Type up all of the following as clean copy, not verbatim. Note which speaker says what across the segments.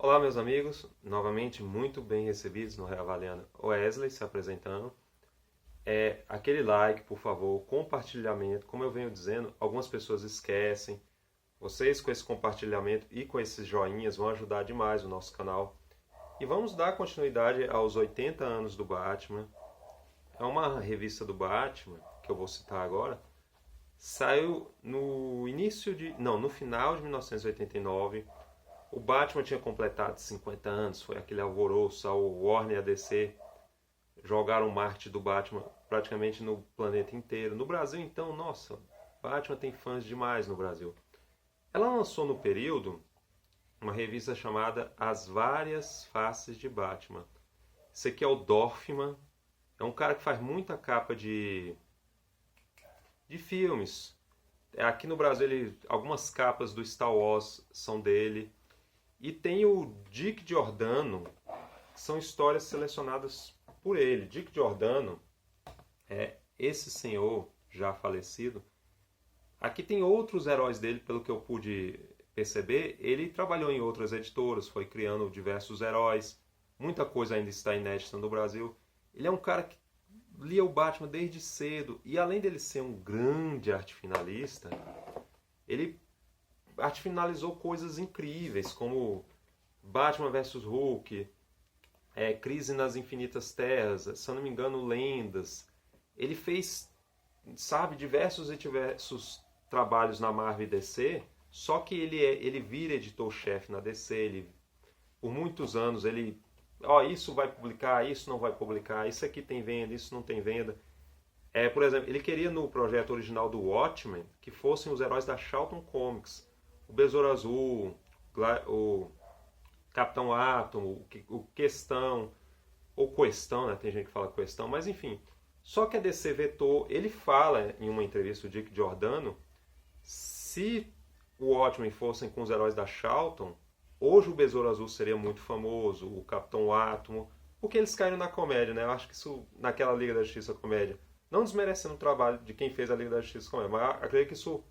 Speaker 1: Olá, meus amigos, novamente muito bem recebidos no Reavaliando. Wesley se apresentando. Aquele like, por favor, compartilhamento. Como eu venho dizendo, algumas pessoas esquecem. Vocês, com esse compartilhamento e com esses joinhas, vão ajudar demais o nosso canal. E vamos dar continuidade aos 80 anos do Batman. É uma revista do Batman, que eu vou citar agora, saiu no final de 1989. O Batman tinha completado 50 anos, foi aquele alvoroço, a Warner e a DC jogaram Marte do Batman praticamente no planeta inteiro. No Brasil, então, nossa, Batman tem fãs demais no Brasil. Ela lançou no período uma revista chamada As Várias Faces de Batman. Esse aqui é o Dorfman, é um cara que faz muita capa de filmes. Aqui no Brasil, algumas capas do Star Wars são dele. E tem o Dick Giordano, que são histórias selecionadas por ele. Dick Giordano é esse senhor já falecido. Aqui tem outros heróis dele, pelo que eu pude perceber. Ele trabalhou em outras editoras, foi criando diversos heróis. Muita coisa ainda está inédita no Brasil. Ele é um cara que lia o Batman desde cedo. E além dele ser um grande arte finalista, ele arte finalizou coisas incríveis, como Batman vs Hulk, Crise nas Infinitas Terras, se eu não me engano, Lendas. Ele fez, diversos trabalhos na Marvel e DC, só que ele vira editor-chefe na DC. Por muitos anos, isso vai publicar, isso não vai publicar, isso aqui tem venda, isso não tem venda. Por exemplo, ele queria no projeto original do Watchmen que fossem os heróis da Charlton Comics. O Besouro Azul, o Capitão Átomo, o Questão, ou Questão, né? Tem gente que fala Questão, mas enfim. Só que a DC vetou. Ele fala em uma entrevista, o Dick Giordano, se o Watchmen fossem com os heróis da Charlton, hoje o Besouro Azul seria muito famoso, o Capitão Átomo, porque eles caíram na comédia, né? Eu acho que isso, naquela Liga da Justiça comédia, não desmerecendo o trabalho de quem fez a Liga da Justiça comédia, mas acredito que isso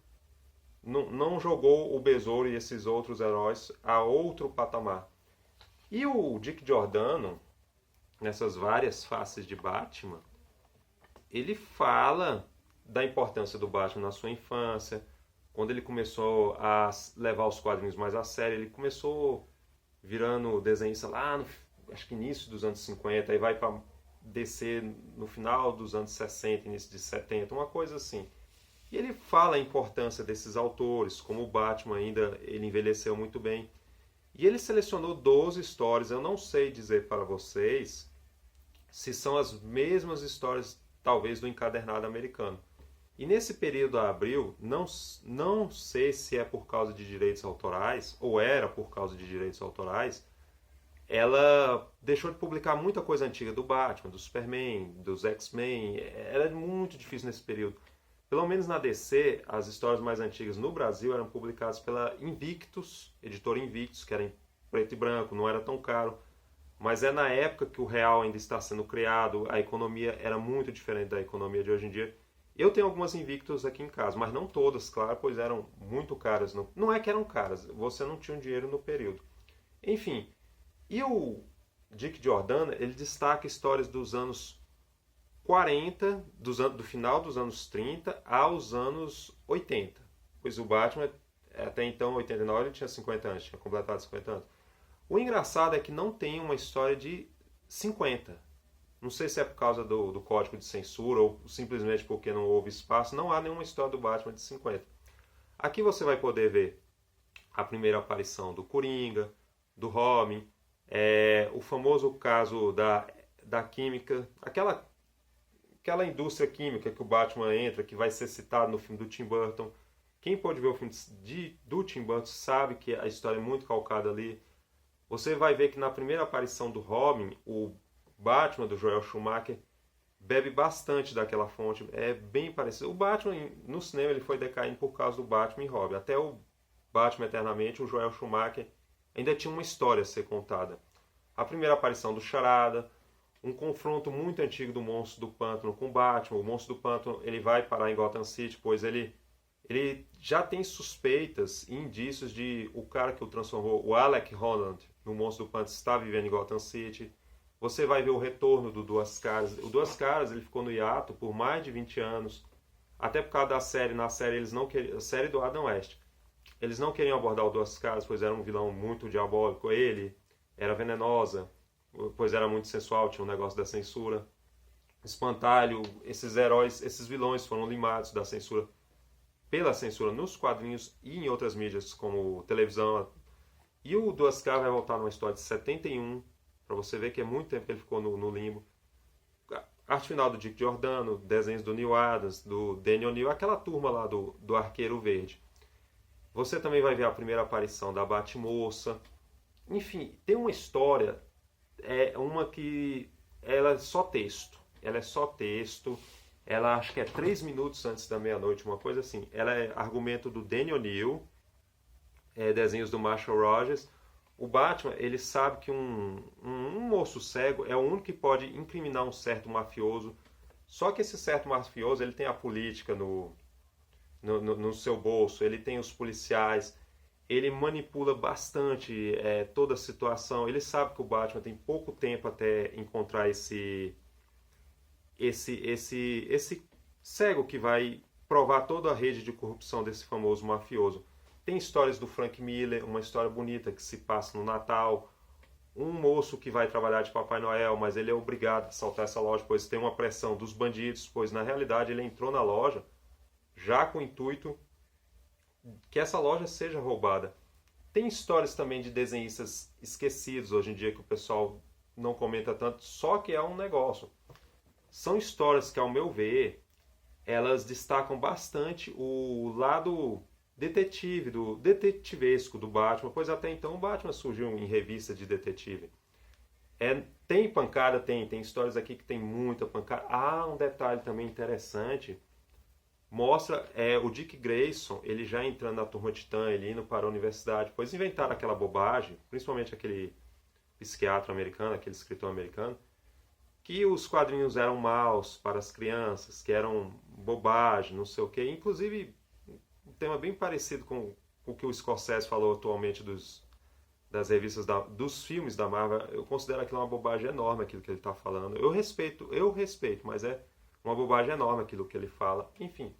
Speaker 1: não jogou o Besouro e esses outros heróis a outro patamar. E o Dick Giordano, nessas várias faces de Batman, ele fala da importância do Batman na sua infância, quando ele começou a levar os quadrinhos mais a sério. Ele começou virando desenhista lá acho que início dos anos 50, aí vai para DC no final dos anos 60, início de 70, uma coisa assim. E ele fala a importância desses autores, como o Batman ainda ele envelheceu muito bem. E ele selecionou 12 histórias. Eu não sei dizer para vocês se são as mesmas histórias, talvez, do encadernado americano. E nesse período a abril, não sei se é por causa de direitos autorais, ou era por causa de direitos autorais, ela deixou de publicar muita coisa antiga do Batman, do Superman, dos X-Men. Era muito difícil nesse período. Pelo menos na DC, as histórias mais antigas no Brasil eram publicadas pela Invictus, editora Invictus, que era em preto e branco, não era tão caro. Mas é na época que o real ainda está sendo criado, a economia era muito diferente da economia de hoje em dia. Eu tenho algumas Invictus aqui em casa, mas não todas, claro, pois eram muito caras. Não é que eram caras, você não tinha dinheiro no período. Enfim, e o Dick Giordano, ele destaca histórias dos anos 40, do final dos anos 30 aos anos 80. Pois o Batman, até então, 89, ele tinha 50 anos, tinha completado 50 anos. O engraçado é que não tem uma história de 50. Não sei se é por causa do código de censura ou simplesmente porque não houve espaço. Não há nenhuma história do Batman de 50. Aqui você vai poder ver a primeira aparição do Coringa, do Robin, o famoso caso da química, aquela indústria química que o Batman entra, que vai ser citado no filme do Tim Burton. Quem pode ver o filme do Tim Burton sabe que a história é muito calcada ali. Você vai ver que na primeira aparição do Robin, o Batman do Joel Schumacher bebe bastante daquela fonte. É bem parecido. O Batman, no cinema, ele foi decaindo por causa do Batman e Robin. Até o Batman Eternamente, o Joel Schumacher ainda tinha uma história a ser contada. A primeira aparição do Charada, um confronto muito antigo do Monstro do Pântano com o Batman. O Monstro do Pântano ele vai parar em Gotham City, pois ele já tem suspeitas e indícios de o cara que o transformou, o Alec Holland, no Monstro do Pântano está vivendo em Gotham City. Você vai ver o retorno do Duas Caras. O Duas Caras ele ficou no hiato por mais de 20 anos. Até por causa da série. Na série eles não queriam... A série do Adam West. Eles não queriam abordar o Duas Caras, pois era um vilão muito diabólico. Ele era venenosa, pois era muito sensual, tinha um negócio da censura. Espantalho, esses heróis, esses vilões foram limados da censura pela censura nos quadrinhos e em outras mídias, como televisão. E o Duas Caras vai voltar numa história de 71, para você ver que é muito tempo que ele ficou no limbo. Arte final do Dick Giordano, desenhos do Neil Adams, do Danny O'Neill, aquela turma lá do Arqueiro Verde. Você também vai ver a primeira aparição da Batmoça. Enfim, tem uma história, uma que ela é só texto. Ela é só texto. Ela acho que é 3 minutos antes da meia-noite, uma coisa assim. Ela é argumento do Danny O'Neill, desenhos do Marshall Rogers. O Batman, ele sabe que um moço cego é o único que pode incriminar um certo mafioso. Só que esse certo mafioso, ele tem a política no seu bolso, ele tem os policiais, ele manipula bastante toda a situação. Ele sabe que o Batman tem pouco tempo até encontrar esse cego que vai provar toda a rede de corrupção desse famoso mafioso. Tem histórias do Frank Miller, uma história bonita que se passa no Natal. Um moço que vai trabalhar de Papai Noel, mas ele é obrigado a assaltar essa loja, pois tem uma pressão dos bandidos, pois na realidade ele entrou na loja já com o intuito que essa loja seja roubada. Tem histórias também de desenhistas esquecidos hoje em dia que o pessoal não comenta tanto, só que é um negócio. São histórias que, ao meu ver, elas destacam bastante o lado detetive, do detetivesco do Batman, pois até então o Batman surgiu em revista de detetive. Tem pancada? Tem histórias aqui que tem muita pancada. Um detalhe também interessante, mostra o Dick Grayson, ele já entrando na Turma Titã, ele indo para a universidade, pois inventaram aquela bobagem, principalmente aquele psiquiatra americano, aquele escritor americano, que os quadrinhos eram maus para as crianças, que eram bobagem, não sei o quê. Inclusive, um tema bem parecido com o que o Scorsese falou atualmente das revistas, dos filmes da Marvel. Eu considero aquilo uma bobagem enorme, aquilo que ele está falando. Eu respeito, mas é uma bobagem enorme aquilo que ele fala. Enfim.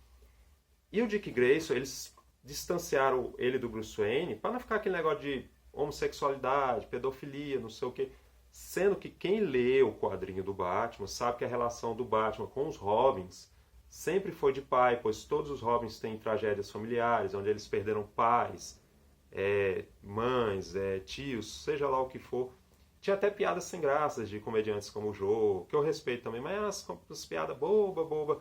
Speaker 1: E o Dick Grayson, eles distanciaram ele do Bruce Wayne para não ficar aquele negócio de homossexualidade, pedofilia, não sei o quê. Sendo que quem lê o quadrinho do Batman sabe que a relação do Batman com os Robins sempre foi de pai, pois todos os Robins têm tragédias familiares, onde eles perderam pais, mães, tios, seja lá o que for. Tinha até piadas sem graças de comediantes como o Joe, que eu respeito também, mas as piadas boba.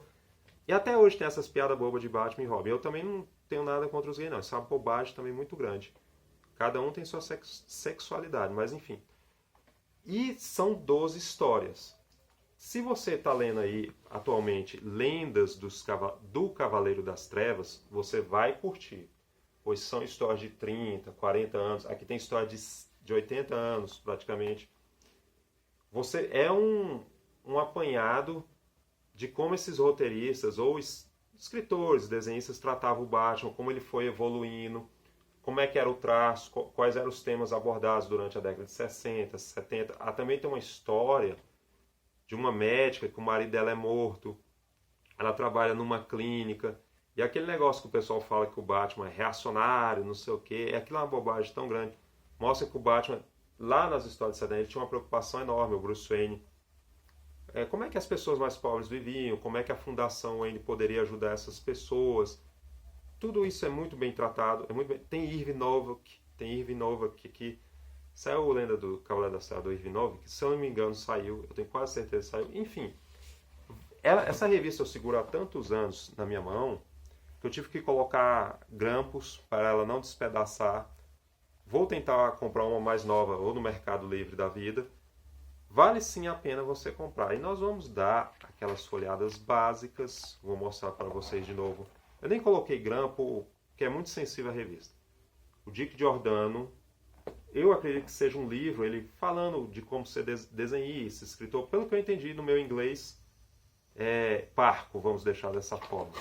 Speaker 1: E até hoje tem essas piadas bobas de Batman e Robin. Eu também não tenho nada contra os gays, não. Isso é uma bobagem também muito grande. Cada um tem sua sexualidade, mas enfim. E são 12 histórias. Se você está lendo aí atualmente Lendas do Cavaleiro das Trevas, você vai curtir. Pois são histórias de 30, 40 anos. Aqui tem história de 80 anos, praticamente. Você é um apanhado de como esses roteiristas ou escritores, desenhistas tratavam o Batman, como ele foi evoluindo, como é que era o traço, quais eram os temas abordados durante a década de 60, 70. Também tem uma história de uma médica que o marido dela é morto, ela trabalha numa clínica, e aquele negócio que o pessoal fala que o Batman é reacionário, não sei o quê, aquilo é uma bobagem tão grande. Mostra que o Batman, lá nas histórias de 70, ele tinha uma preocupação enorme, o Bruce Wayne. Como é que as pessoas mais pobres viviam, como é que a Fundação Wayne poderia ajudar essas pessoas. Tudo isso é muito bem tratado. Tem Irving Novak, que saiu a Lenda do Cavaleiro da Serra do Irving Novak, que se eu não me engano saiu, eu tenho quase certeza que saiu. Enfim, essa revista eu seguro há tantos anos na minha mão, que eu tive que colocar grampos para ela não despedaçar. Vou tentar comprar uma mais nova, ou no Mercado Livre da vida. Vale sim a pena você comprar. E nós vamos dar aquelas folhadas básicas. Vou mostrar para vocês de novo. Eu nem coloquei grampo, que é muito sensível à revista. O Dick Giordano, eu acredito que seja um livro, ele falando de como ser desenhista, escritor. Pelo que eu entendi no meu inglês, parco, vamos deixar dessa forma.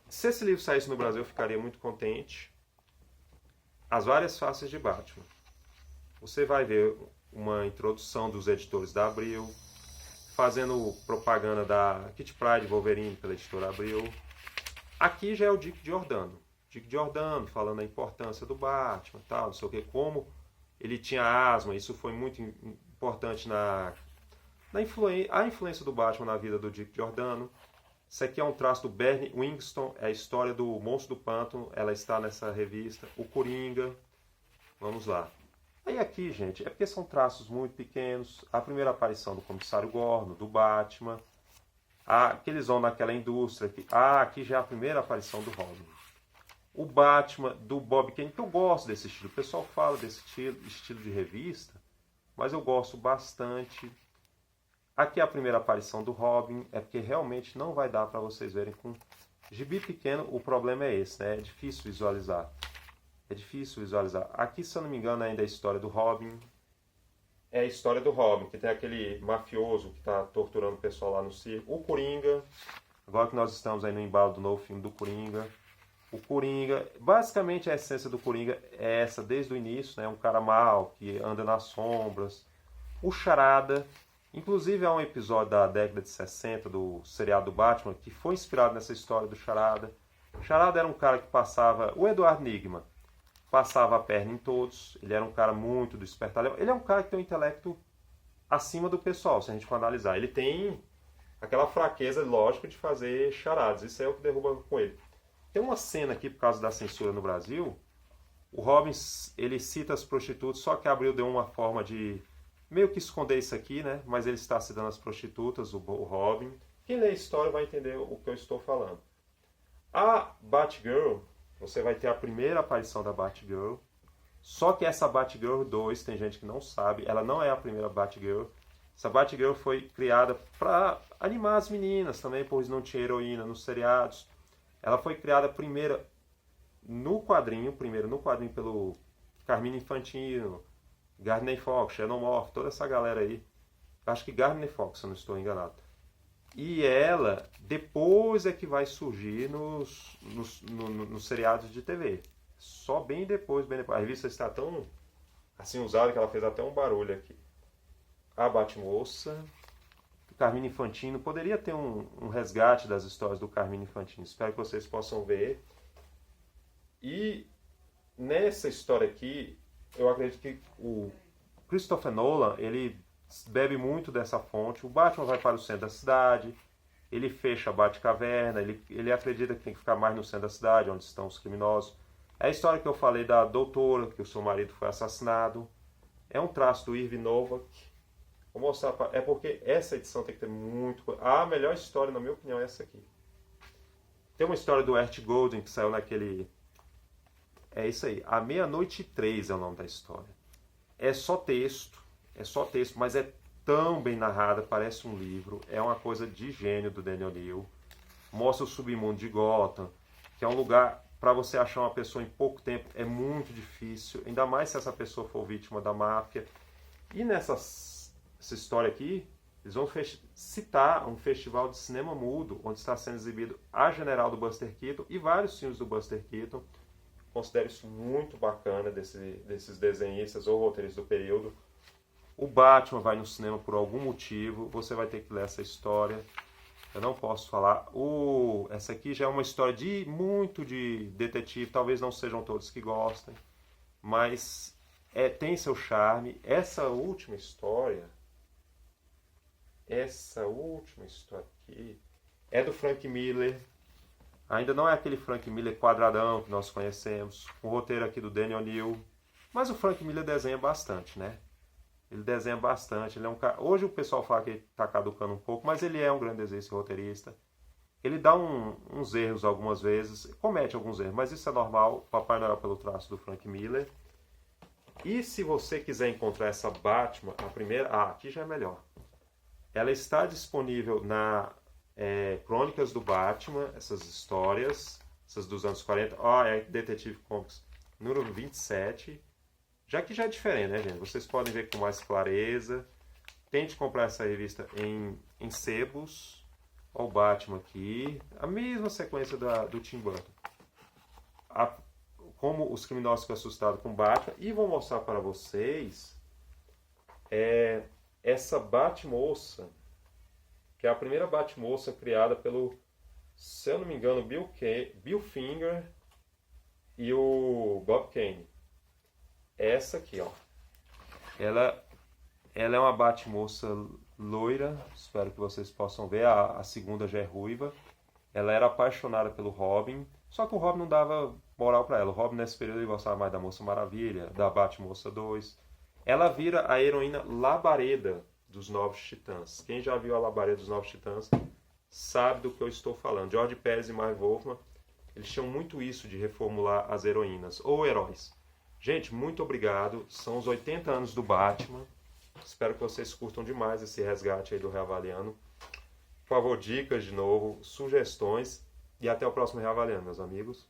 Speaker 1: Se esse livro saísse no Brasil, eu ficaria muito contente. As várias faces de Batman. você vai ver uma introdução dos editores da Abril, fazendo propaganda da Kitty Pryde Wolverine pela editora Abril. Aqui já é o Dick Giordano. Dick Giordano falando a importância do Batman, tal, não sei o que, como ele tinha asma, isso foi muito importante a influência do Batman na vida do Dick Giordano. Isso aqui é um traço do Bernie Wrightson, é a história do Monstro do Pântano, ela está nessa revista. O Coringa, vamos lá. Aí aqui, gente, é porque são traços muito pequenos. A primeira aparição do Comissário Gordon, do Batman. Que eles vão naquela indústria. Aqui já é a primeira aparição do Robin. O Batman do Bob Kane, que eu gosto desse estilo. O pessoal fala desse estilo de revista, mas eu gosto bastante. Aqui é a primeira aparição do Robin, é porque realmente não vai dar para vocês verem com gibi pequeno. O problema é esse, né? É difícil visualizar. Aqui, se eu não me engano, ainda é a história do Robin. É a história do Robin, que tem aquele mafioso que está torturando o pessoal lá no circo. O Coringa, agora que nós estamos aí no embalo do novo filme do Coringa. O Coringa, basicamente a essência do Coringa é essa desde o início, né? Um cara mau, que anda nas sombras. O Charada, inclusive há um episódio da década de 60 do seriado do Batman que foi inspirado nessa história do Charada. O Charada era um cara que passava, o Eduardo Nigma, passava a perna em todos, ele era um cara muito do espertalhão, ele é um cara que tem um intelecto acima do pessoal, se a gente for analisar. Ele tem aquela fraqueza lógica de fazer charadas, isso é o que derruba com ele. Tem uma cena aqui, por causa da censura no Brasil, o Robin, ele cita as prostitutas, só que Abril deu uma forma de meio que esconder isso aqui, né? Mas ele está citando as prostitutas, o Robin. Quem lê a história vai entender o que eu estou falando. A Batgirl, você vai ter a primeira aparição da Batgirl, só que essa Batgirl 2, tem gente que não sabe, ela não é a primeira Batgirl. Essa Batgirl foi criada para animar as meninas também, pois não tinha heroína nos seriados. Ela foi criada primeiro no quadrinho pelo Carmine Infantino, Gardner Fox, Shannon Moore, toda essa galera aí. Acho que Gardner Fox, se eu não estou enganado. E ela, depois é que vai surgir nos seriados de TV. Só bem depois. A revista está tão assim usada que ela fez até um barulho aqui. A Batmoça, Carmine Infantino. Poderia ter um resgate das histórias do Carmine Infantino. Espero que vocês possam ver. E nessa história aqui, eu acredito que o Christopher Nolan, ele bebe muito dessa fonte. O Batman vai para o centro da cidade, ele fecha a Batcaverna, ele acredita que tem que ficar mais no centro da cidade, onde estão os criminosos. É a história que eu falei da doutora, que o seu marido foi assassinado. É um traço do Irving Novak. Vou mostrar, é porque essa edição tem que ter muito... A melhor história, na minha opinião, é essa aqui. Tem uma história do Art Golden, que saiu naquele... É isso aí, A Meia-Noite e 3 é o nome da história. É só texto, mas é tão bem narrada, parece um livro. É uma coisa de gênio do Daniel O'Neil. Mostra o submundo de Gotham, que é um lugar, para você achar uma pessoa em pouco tempo, é muito difícil. Ainda mais se essa pessoa for vítima da máfia. E essa história aqui, eles vão citar um festival de cinema mudo, onde está sendo exibido A General do Buster Keaton e vários filmes do Buster Keaton. Considero isso muito bacana desses desenhistas ou roteiristas do período. O Batman vai no cinema por algum motivo, você vai ter que ler essa história. Eu não posso falar. Essa aqui já é uma história muito de detetive, talvez não sejam todos que gostem, mas tem seu charme. Essa última história aqui é do Frank Miller. Ainda não é aquele Frank Miller quadradão que nós conhecemos. O roteiro aqui do Daniel O'Neil. Mas o Frank Miller desenha bastante, né? Ele desenha bastante. Ele é um cara... Hoje o pessoal fala que ele está caducando um pouco, mas ele é um grande desenhista e roteirista. Ele dá uns erros algumas vezes, comete alguns erros, mas isso é normal. Papai Noel pelo traço do Frank Miller. E se você quiser encontrar essa Batman, a primeira... aqui já é melhor. Ela está disponível na... Crônicas do Batman, essas histórias, essas dos anos 40, é Detective Comics número 27, já que já é diferente, né, gente? Vocês podem ver com mais clareza. Tente comprar essa revista em sebos. Olha o Batman aqui, a mesma sequência do Tim Burton. Como os criminosos ficam assustados com o Batman, e vou mostrar para vocês é essa Batmoça, que é a primeira Batmoça criada pelo, se eu não me engano, Bill Finger e o Bob Kane. Essa aqui, ó. Ela é uma Batmoça loira, espero que vocês possam ver, a segunda já é ruiva. Ela era apaixonada pelo Robin, só que o Robin não dava moral pra ela. O Robin nesse período ele gostava mais da Moça Maravilha, da Batmoça 2. Ela vira a heroína Labareda dos Novos Titãs. Quem já viu a Labareda dos Novos Titãs sabe do que eu estou falando. George Pérez e Marv Wolfman, eles tinham muito isso de reformular as heroínas, ou heróis. Gente, muito obrigado. São os 80 anos do Batman. Espero que vocês curtam demais esse resgate aí do Reavaliando. Por favor, dicas de novo, sugestões e até o próximo Reavaliando, meus amigos.